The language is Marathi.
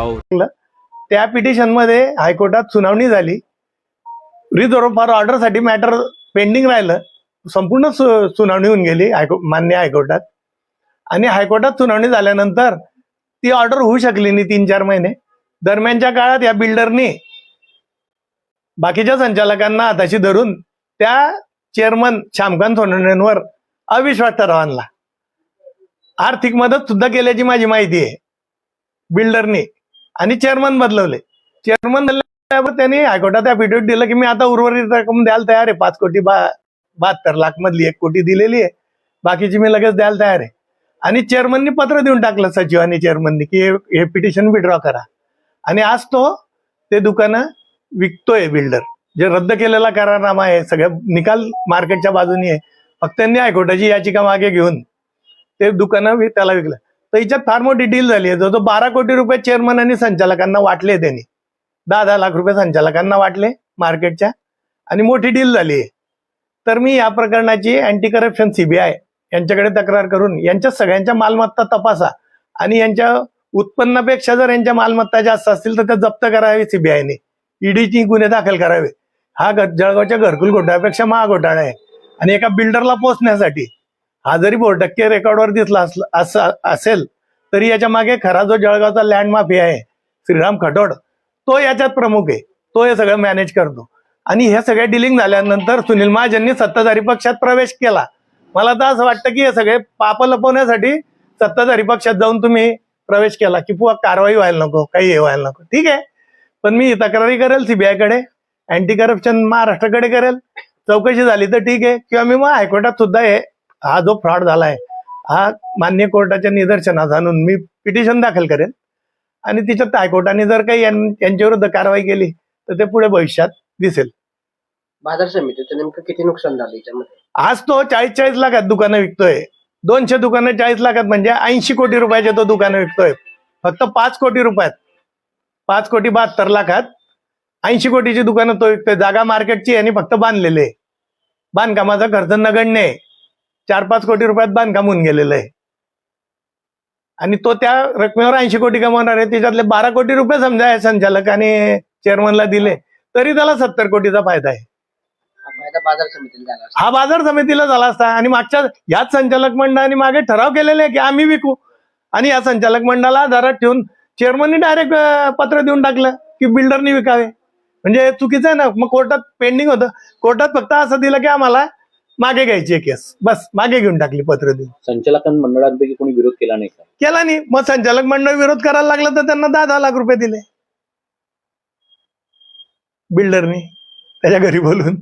राऊत. त्या पिटिशन मध्ये हायकोर्टात सुनावणी झाली. रिझर्व्ह फॉर ऑर्डर साठी मॅटर पेंडिंग राहिलं. संपूर्ण सुनावणी होऊन गेली मान्य हायकोर्टात. आणि हायकोर्टात सुनावणी झाल्यानंतर ती ऑर्डर होऊ शकली नाही 3-4 महिने. दरम्यानच्या काळात या बिल्डरनी बाकीच्या संचालकांना हाताशी धरून त्या चेअरमन श्यामकांत सोनवणेंवर अविश्वास ठराव आणला. आर्थिक मदत सुद्धा केल्याची माझी माहिती आहे बिल्डरनी. आणि चेअरमन बदलवले. चेअरमन बदलल्यावर त्यांनी हायकोर्टात ऍफिडेव्हिट दिलं की मी आता उर्वरित रक्कम द्यायला तयार आहे. 5,72,00,000 मधली 1 कोटी दिलेली आहे, बाकीची मी लगेच द्यायला तयार आहे. आणि चेअरमननी पत्र देऊन टाकलं सचिवांनी चेअरमननी की हे पिटिशन विड्रॉ करा. आणि आज तो ते दुकानं विकतोय बिल्डर. जे रद्द केलेला करारनामा आहे सगळ्या निकाल मार्केटच्या बाजूनी आहे. फक्त त्यांनी हायकोर्टाची याचिका मागे घेऊन ते दुकानं त्याला विकलं. तर हिच्यात फार मोठी डील झाली आहे. जो 12 कोटी रुपये चेअरमन आणि संचालकांना वाटले, त्यांनी 10-10 लाख रुपये संचालकांना वाटले मार्केटच्या. आणि मोठी डील झाली आहे. तर मी या प्रकरणाची अँटी करप्शन CBI यांच्याकडे तक्रार करून यांच्या सगळ्यांच्या मालमत्ता तपासा आणि यांच्या उत्पन्नापेक्षा जर यांच्या मालमत्ता जास्त असतील तर त्या जप्त करावे CBIने. ईडीची गुन्हे दाखल करावे. हा जळगावच्या घरकुल घोटाळ्यापेक्षा महाघोटाळा आहे. आणि एका बिल्डरला पोचण्यासाठी हा जरी 4% रेकॉर्डवर दिसला असेल तरी याच्या मागे खरा जो जळगावचा लँड माफिया आहे श्रीराम खटोड, तो याच्यात प्रमुख आहे. तो हे सगळं मॅनेज करतो. आणि हे सगळे डिलिंग झाल्यानंतर सुनील महाजननी सत्ताधारी पक्षात प्रवेश केला. मला तर असं वाटतं की हे सगळे पाप लपवण्यासाठी सत्ताधारी पक्षात जाऊन तुम्ही प्रवेश केला की कारवाई व्हायला नको, काही हे व्हायला नको. ठीक आहे, पण मी तक्रारी करेल CBI कडे, अँटी करप्शन महाराष्ट्राकडे करेल. चौकशी झाली तर ठीक आहे, किंवा मी मग हायकोर्टात सुद्धा हा जो फ्रॉड झालाय हा मान्य कोर्टाच्या निदर्शनास आणून मी पिटिशन दाखल करेल. आणि तिच्यात हायकोर्टाने जर काही यांच्या विरुद्ध कारवाई केली तर ते पुढे भविष्यात दिसेल. बाजार समितीचं नेमकं किती नुकसान झालं याच्यामध्ये? आज तो 40-40 लाखात दुकानं विकतोय. 200 दुकानं 40 लाखात म्हणजे 80 कोटी रुपयाचे तो दुकानं विकतोय. फक्त 5 कोटी रुपयात, 5,72,00,000 80 कोटीची दुकानं तो विकतोय. जागा मार्केटची आणि फक्त बांधलेले. बांधकामाचा खर्च नगण्य आहे. 4-5 कोटी रुपयात बांधकाम होऊन गेलेलं आहे. आणि तो त्या रकमेवर 80 कोटी कमवणार आहे. त्याच्यातले 12 कोटी रुपये समजा संचालक आणि चेअरमनला दिले तरी त्याला 70 कोटीचा फायदा आहे. बाजार समितीला झाला हा बाजार समितीला झाला असता. आणि मागच्या याच संचालक मंडळाने मागे ठराव केलेले आहे की आम्ही विकू. आणि या संचालक मंडळाला आधारात ठेवून चेअरमननी डायरेक्ट पत्र देऊन टाकलं की बिल्डरनी विकावे. म्हणजे चुकीचं आहे ना. मग कोर्टात पेंडिंग होतं. कोर्टात फक्त असं दिलं की आम्हाला मागे घ्यायची आहे केस, बस मागे घेऊन टाकली पत्र देऊन. संचालक मंडळांपैकी कोणी विरोध केला नाही का? केला नाही. मग संचालक मंडळ विरोध करायला लागलं तर त्यांना 10-10 लाख रुपये दिले बिल्डरनी त्याच्या घरी बोलून.